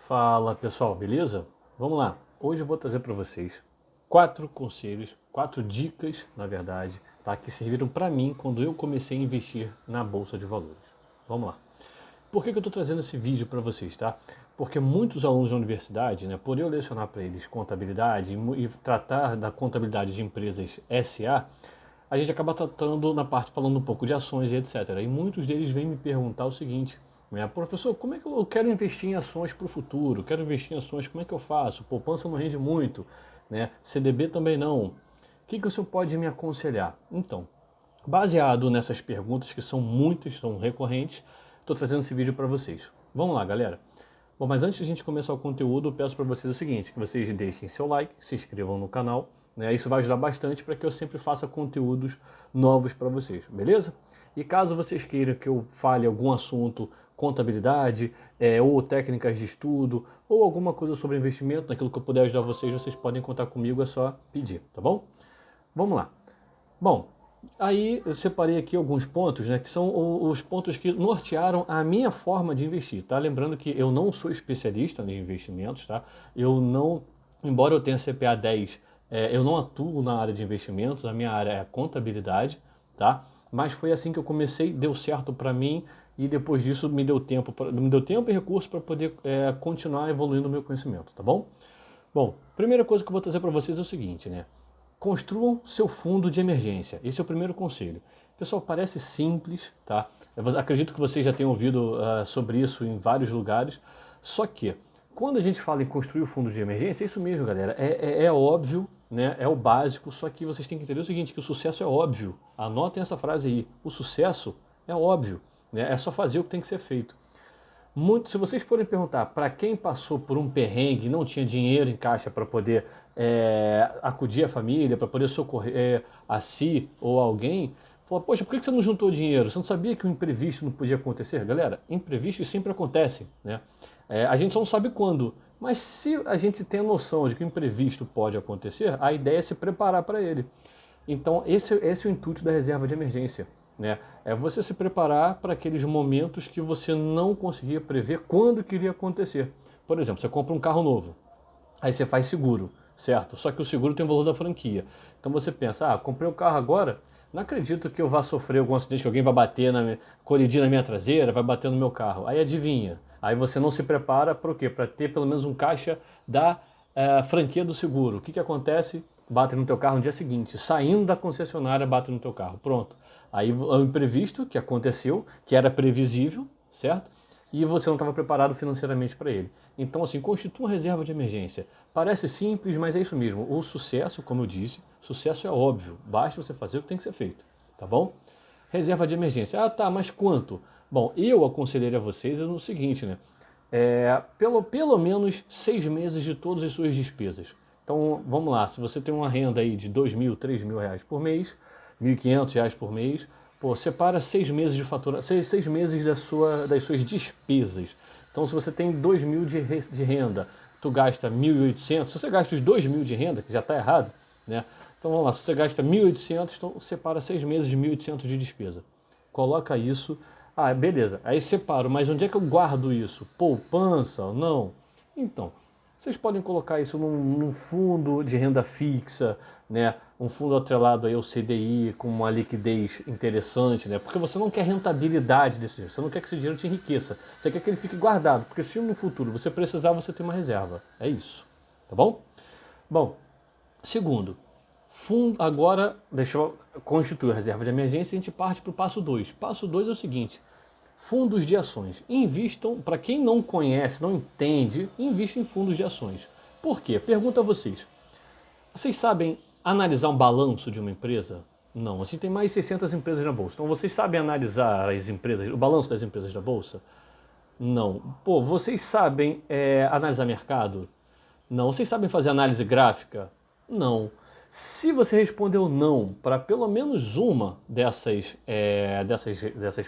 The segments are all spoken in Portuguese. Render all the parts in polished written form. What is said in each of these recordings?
Fala pessoal, beleza? Vamos lá. Hoje eu vou trazer para vocês 4 conselhos, 4 dicas, na verdade, tá? Que serviram para mim quando eu comecei a investir na Bolsa de Valores. Vamos lá. Por que eu estou trazendo esse vídeo para vocês, tá? Porque muitos alunos da universidade, né, por eu lecionar para eles contabilidade e tratar da contabilidade de empresas SA, a gente acaba tratando na parte falando um pouco de ações e etc. E muitos deles vêm me perguntar o seguinte, né, professor, como é que eu quero investir em ações para o futuro? Quero investir em ações, como é que eu faço? Poupança não rende muito, né? CDB também não. O que o senhor pode me aconselhar? Então, baseado nessas perguntas que são muitas, são recorrentes, estou trazendo esse vídeo para vocês. Vamos lá, galera. Bom, mas antes de a gente começar o conteúdo, eu peço para vocês o seguinte, que vocês deixem seu like, se inscrevam no canal, né? Isso vai ajudar bastante para que eu sempre faça conteúdos novos para vocês, beleza? E caso vocês queiram que eu fale algum assunto, contabilidade, ou técnicas de estudo, ou alguma coisa sobre investimento, naquilo que eu puder ajudar vocês, vocês podem contar comigo, é só pedir, tá bom? Vamos lá. Bom, aí eu separei aqui alguns pontos, né, que são os pontos que nortearam a minha forma de investir, tá? Lembrando que eu não sou especialista em investimentos, tá? Eu não, embora eu tenha CPA 10, eu não atuo na área de investimentos, a minha área é a contabilidade, tá? Mas foi assim que eu comecei, deu certo para mim e depois disso me deu tempo e recurso para poder continuar evoluindo o meu conhecimento, tá bom? Bom, primeira coisa que eu vou trazer para vocês é o seguinte, né? Construam seu fundo de emergência. Esse é o primeiro conselho. Pessoal, parece simples, tá? Eu acredito que vocês já tenham ouvido sobre isso em vários lugares. Só que, quando a gente fala em construir o fundo de emergência, é isso mesmo, galera. É óbvio, né? É o básico, só que vocês têm que entender o seguinte, que o sucesso é óbvio. Anotem essa frase aí. O sucesso é óbvio, né? É só fazer o que tem que ser feito. Muito, se vocês forem perguntar para quem passou por um perrengue e não tinha dinheiro em caixa para poder acudir a família, para poder socorrer a si ou alguém, fala, poxa, por que você não juntou dinheiro? Você não sabia que o imprevisto não podia acontecer? Galera, imprevistos sempre acontecem, né? A gente só não sabe quando, mas se a gente tem a noção de que o imprevisto pode acontecer, a ideia é se preparar para ele. Então, esse é o intuito da reserva de emergência, né? É você se preparar para aqueles momentos que você não conseguia prever quando que iria acontecer. Por exemplo, você compra um carro novo, aí você faz seguro, certo? Só que o seguro tem o valor da franquia. Então você pensa, comprei o carro agora, não acredito que eu vá sofrer algum acidente, que alguém vai colidir na minha traseira, vai bater no meu carro. Aí adivinha, aí você não se prepara para o quê? Para ter pelo menos um caixa da franquia do seguro. O que acontece? Bate no teu carro no dia seguinte, saindo da concessionária, bate no teu carro, pronto. Aí o imprevisto que aconteceu, que era previsível, certo? E você não estava preparado financeiramente para ele. Então, assim, constitua uma reserva de emergência. Parece simples, mas é isso mesmo. O sucesso, como eu disse, sucesso é óbvio. Basta você fazer o que tem que ser feito, tá bom? Reserva de emergência. Ah, tá, mas quanto? Bom, eu aconselharia a vocês o seguinte, né? Pelo menos 6 meses de todas as suas despesas. Então, vamos lá, se você tem uma renda aí de 2.000, 3.000 reais por mês, 1.500 reais por mês, pô, separa 6 meses de fatura, seis meses das suas despesas. Então, se você tem 2.000 de renda, tu gasta 1.800, se você gasta os 2.000 de renda, que já está errado, né? Então, vamos lá, se você gasta 1.800, então separa 6 meses de 1.800 de despesa. Coloca isso. Ah, beleza. Aí separo, mas onde é que eu guardo isso? Poupança? Não. Então, vocês podem colocar isso num fundo de renda fixa, né? Um fundo atrelado aí ao CDI com uma liquidez interessante, né? Porque você não quer rentabilidade desse dinheiro, você não quer que esse dinheiro te enriqueça, você quer que ele fique guardado, porque se no futuro você precisar, você tem uma reserva. É isso, tá bom? Bom, segundo, agora, deixa eu constituir a reserva de emergência e a gente parte para o passo 2. Passo 2 é o seguinte, fundos de ações. Invistam, para quem não conhece, não entende, invista em fundos de ações. Por quê? Pergunto a vocês. Vocês sabem analisar um balanço de uma empresa? Não, a gente tem mais de 600 empresas na bolsa. Então vocês sabem analisar as empresas, o balanço das empresas da bolsa? Não. Pô, vocês sabem analisar mercado? Não. Vocês sabem fazer análise gráfica? Não. Se você respondeu não para pelo menos uma dessas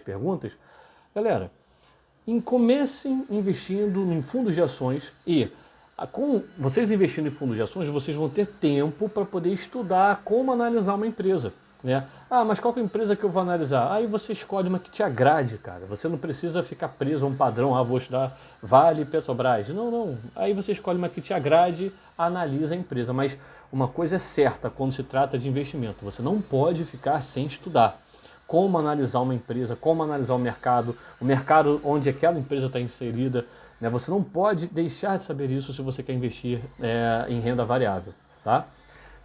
perguntas, galera, comecem investindo em fundos de ações e com vocês investindo em fundos de ações, vocês vão ter tempo para poder estudar como analisar uma empresa. né? Ah, mas qual que é a empresa que eu vou analisar? Aí você escolhe uma que te agrade, cara. Você não precisa ficar preso a um padrão, ah, vou estudar Vale, Petrobras. Não, não. Aí você escolhe uma que te agrade, analisa a empresa. Mas uma coisa é certa quando se trata de investimento, você não pode ficar sem estudar. Como analisar uma empresa, como analisar o mercado onde aquela empresa está inserida, né? Você não pode deixar de saber isso se você quer investir em renda variável, tá?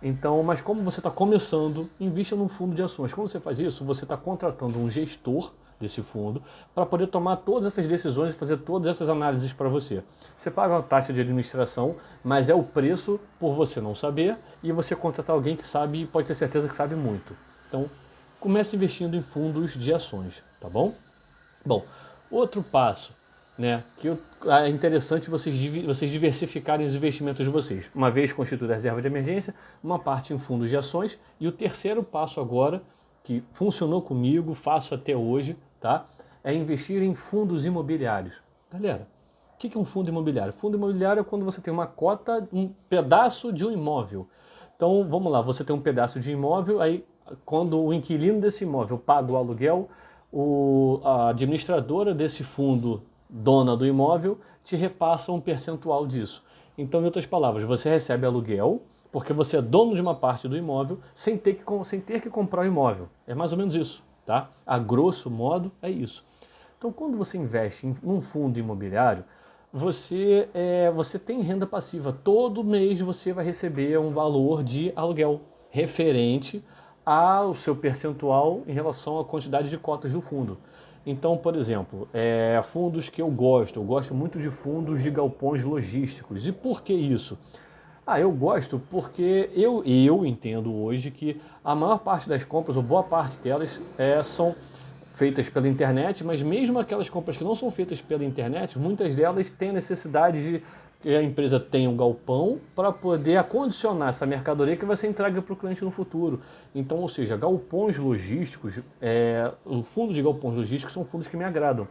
Então, mas como você está começando, invista num fundo de ações. Como você faz isso? Você está contratando um gestor desse fundo para poder tomar todas essas decisões e fazer todas essas análises para você. Você paga uma taxa de administração, mas é o preço por você não saber e você contratar alguém que sabe e pode ter certeza que sabe muito. Então, comece investindo em fundos de ações, tá bom? Bom, outro passo, né, que é interessante vocês diversificarem os investimentos de vocês. Uma vez constituída a reserva de emergência, uma parte em fundos de ações. E o terceiro passo agora, que funcionou comigo, faço até hoje, tá? É investir em fundos imobiliários. Galera, o que é um fundo imobiliário? Fundo imobiliário é quando você tem uma cota, um pedaço de um imóvel. Então, vamos lá, você tem um pedaço de imóvel, aí quando o inquilino desse imóvel paga o aluguel, a administradora desse fundo, dona do imóvel, te repassa um percentual disso. Então, em outras palavras, você recebe aluguel porque você é dono de uma parte do imóvel sem ter que comprar o imóvel. É mais ou menos isso, tá? A grosso modo é isso. Então, quando você investe em um fundo imobiliário, você tem renda passiva. Todo mês você vai receber um valor de aluguel referente ao seu percentual em relação à quantidade de cotas do fundo. Então, por exemplo, fundos que eu gosto muito de fundos de galpões logísticos. E por que isso? Ah, eu gosto porque eu entendo hoje que a maior parte das compras, ou boa parte delas, são feitas pela internet, mas mesmo aquelas compras que não são feitas pela internet, muitas delas têm necessidade de que a empresa tenha um galpão para poder acondicionar essa mercadoria que vai ser entregue para o cliente no futuro. Então, ou seja, galpões logísticos, o fundo de galpões logísticos são fundos que me agradam.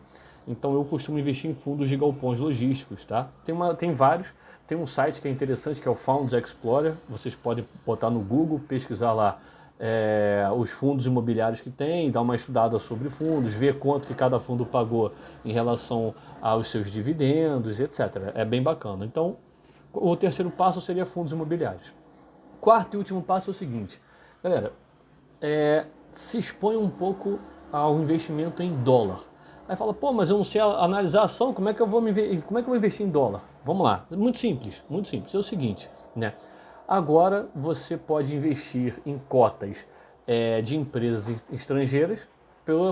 Então eu costumo investir em fundos de galpões logísticos, tá? Tem vários. Tem um site que é interessante, que é o Funds Explorer. Vocês podem botar no Google, pesquisar lá os fundos imobiliários que tem, dar uma estudada sobre fundos, ver quanto que cada fundo pagou em relação aos seus dividendos, etc. É bem bacana. Então, o terceiro passo seria fundos imobiliários. Quarto e último passo é o seguinte, galera, se expõe um pouco ao investimento em dólar. Aí fala, pô, mas eu não sei analisar a ação, como é que eu vou investir em dólar? Vamos lá, muito simples, é o seguinte, né? Agora você pode investir em cotas de empresas estrangeiras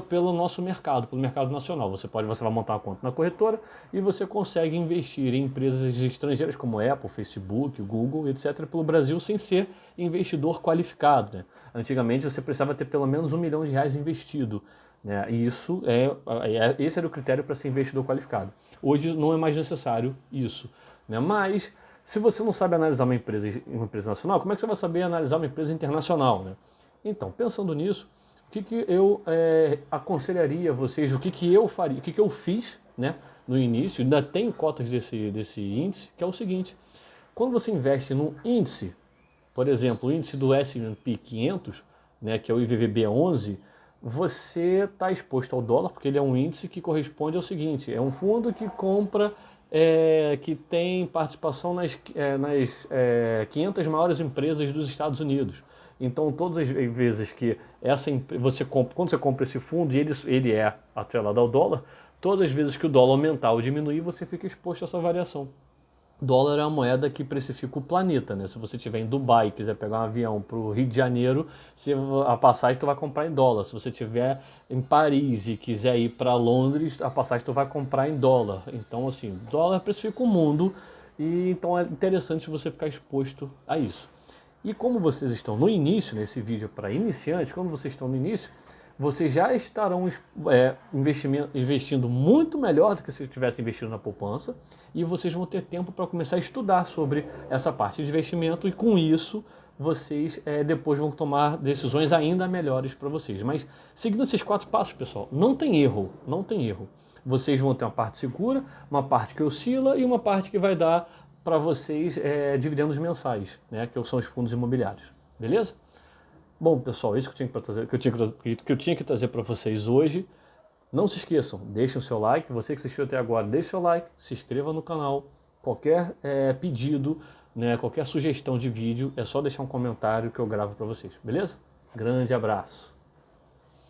pelo nosso mercado, pelo mercado nacional. Você vai montar uma conta na corretora e você consegue investir em empresas estrangeiras como Apple, Facebook, Google, etc., pelo Brasil sem ser investidor qualificado, né? Antigamente você precisava ter pelo menos R$ 1 milhão investido, né? E esse era o critério para ser investidor qualificado. Hoje não é mais necessário isso, né? Mas se você não sabe analisar uma empresa nacional, como é que você vai saber analisar uma empresa internacional, né? Então, pensando nisso, o que eu aconselharia a vocês, o que eu faria, o que eu fiz, né, no início, ainda tem cotas desse índice, que é o seguinte: quando você investe num índice, por exemplo, o índice do S&P 500, né, que é o IVVB11, você está exposto ao dólar, porque ele é um índice que corresponde ao seguinte: é um fundo que compra, que tem participação nas 500 maiores empresas dos Estados Unidos. Então, todas as vezes que quando você compra esse fundo e ele é atrelado ao dólar, todas as vezes que o dólar aumentar ou diminuir, você fica exposto a essa variação. Dólar é a moeda que precifica o planeta, né? Se você estiver em Dubai e quiser pegar um avião para o Rio de Janeiro, a passagem tu vai comprar em dólar. Se você estiver em Paris e quiser ir para Londres, a passagem tu vai comprar em dólar. Então, assim, dólar precifica o mundo e então é interessante você ficar exposto a isso. E como vocês estão no início, nesse vídeo para iniciantes, como vocês estão no início, vocês já estarão investindo muito melhor do que se tivessem investido na poupança e vocês vão ter tempo para começar a estudar sobre essa parte de investimento e com isso vocês depois vão tomar decisões ainda melhores para vocês. Mas seguindo esses 4 passos, pessoal, não tem erro, não tem erro. Vocês vão ter uma parte segura, uma parte que oscila e uma parte que vai dar para vocês dividendos mensais, né, que são os fundos imobiliários. Beleza? Bom, pessoal, isso que eu tinha que trazer, que eu tinha que trazer para vocês hoje. Não se esqueçam, deixem o seu like. Você que assistiu até agora, deixe seu like, se inscreva no canal. Qualquer pedido, né, qualquer sugestão de vídeo, é só deixar um comentário que eu gravo para vocês, beleza? Grande abraço!